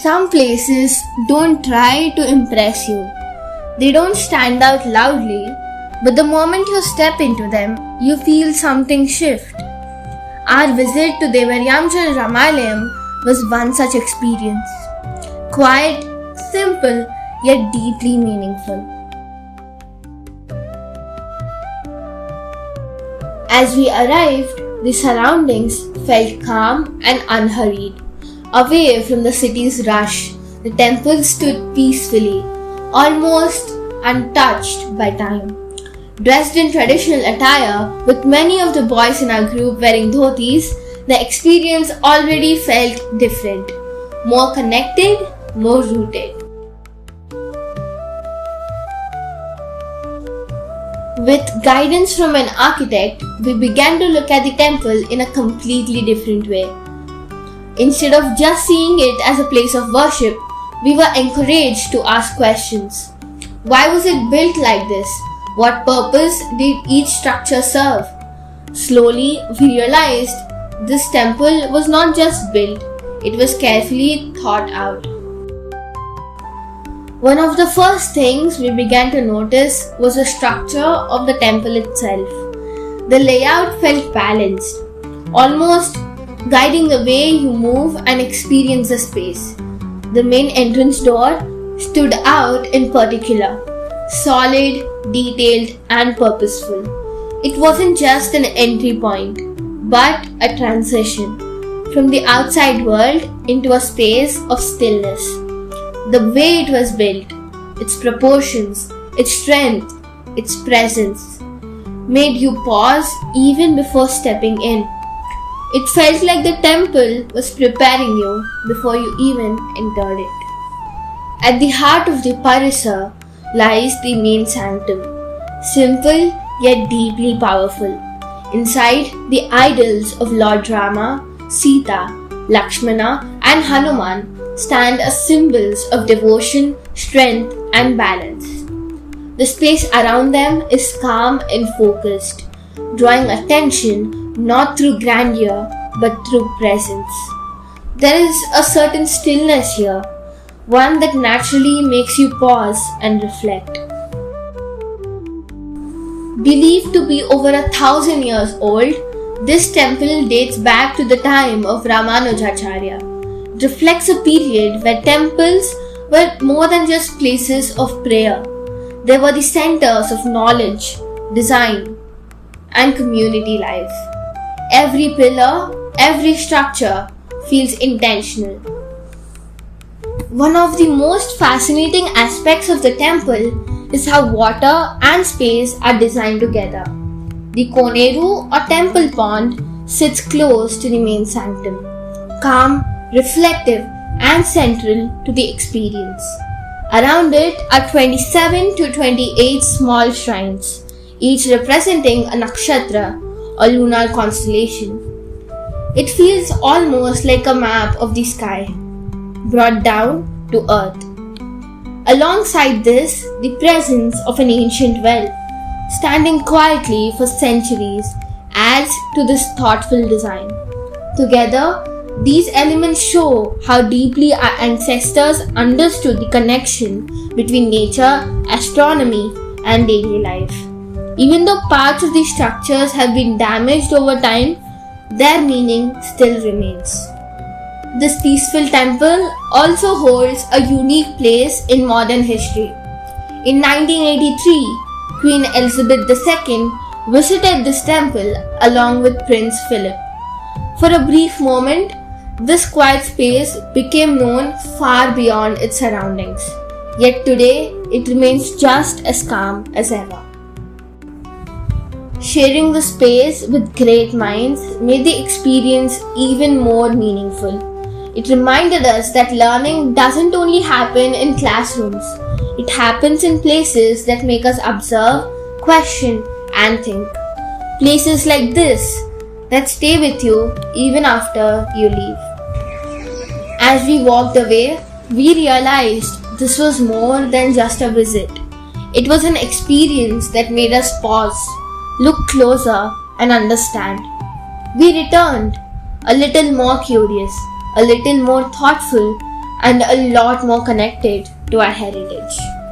Some places don't try to impress you. They don't stand out loudly, but the moment you step into them, you feel something shift. Our visit to Devaryamchal Ramalayam was one such experience. Quiet, simple, yet deeply meaningful. As we arrived, the surroundings felt calm and unhurried. Away from the city's rush, the temple stood peacefully, almost untouched by time. Dressed in traditional attire, with many of the boys in our group wearing dhotis, the experience already felt different, more connected, more rooted. With guidance from an architect, we began to look at the temple in a completely different way. Instead of just seeing it as a place of worship, we were encouraged to ask questions. Why was it built like this? What purpose did each structure serve? Slowly, we realized this temple was not just built, it was carefully thought out. One of the first things we began to notice was the structure of the temple itself. The layout felt balanced, almost guiding the way you move and experience the space. The main entrance door stood out in particular, solid, detailed, and purposeful. It wasn't just an entry point, but a transition from the outside world into a space of stillness. The way it was built, its proportions, its strength, its presence, made you pause even before stepping in. It felt like the temple was preparing you before you even entered it. At the heart of the Parisar lies the main sanctum, simple yet deeply powerful. Inside, the idols of Lord Rama, Sita, Lakshmana, and Hanuman stand as symbols of devotion, strength, and balance. The space around them is calm and focused, drawing attention not through grandeur but through presence. There is a certain stillness here, one that naturally makes you pause and reflect. Believed to be over 1,000 years old, this temple dates back to the time of Ramanujacharya. It reflects a period where temples were more than just places of prayer. They were the centers of knowledge, design, and community life. Every pillar, every structure feels intentional. One of the most fascinating aspects of the temple is how water and space are designed together. The Koneru or temple pond sits close to the main sanctum, calm, reflective, and central to the experience. Around it are 27 to 28 small shrines, each representing a nakshatra or lunar constellation. It feels almost like a map of the sky, brought down to earth. Alongside this, the presence of an ancient well, standing quietly for centuries, adds to this thoughtful design. Together, these elements show how deeply our ancestors understood the connection between nature, astronomy, and daily life. Even though parts of these structures have been damaged over time, their meaning still remains. This peaceful temple also holds a unique place in modern history. In 1983, Queen Elizabeth II visited this temple along with Prince Philip. For a brief moment, this quiet space became known far beyond its surroundings. Yet today, it remains just as calm as ever. Sharing the space with great minds made the experience even more meaningful. It reminded us that learning doesn't only happen in classrooms. It happens in places that make us observe, question, and think. Places like this that stay with you even after you leave. As we walked away, we realized this was more than just a visit. It was an experience that made us pause, look closer, and understand. We returned, a little more curious, a little more thoughtful, and a lot more connected to our heritage.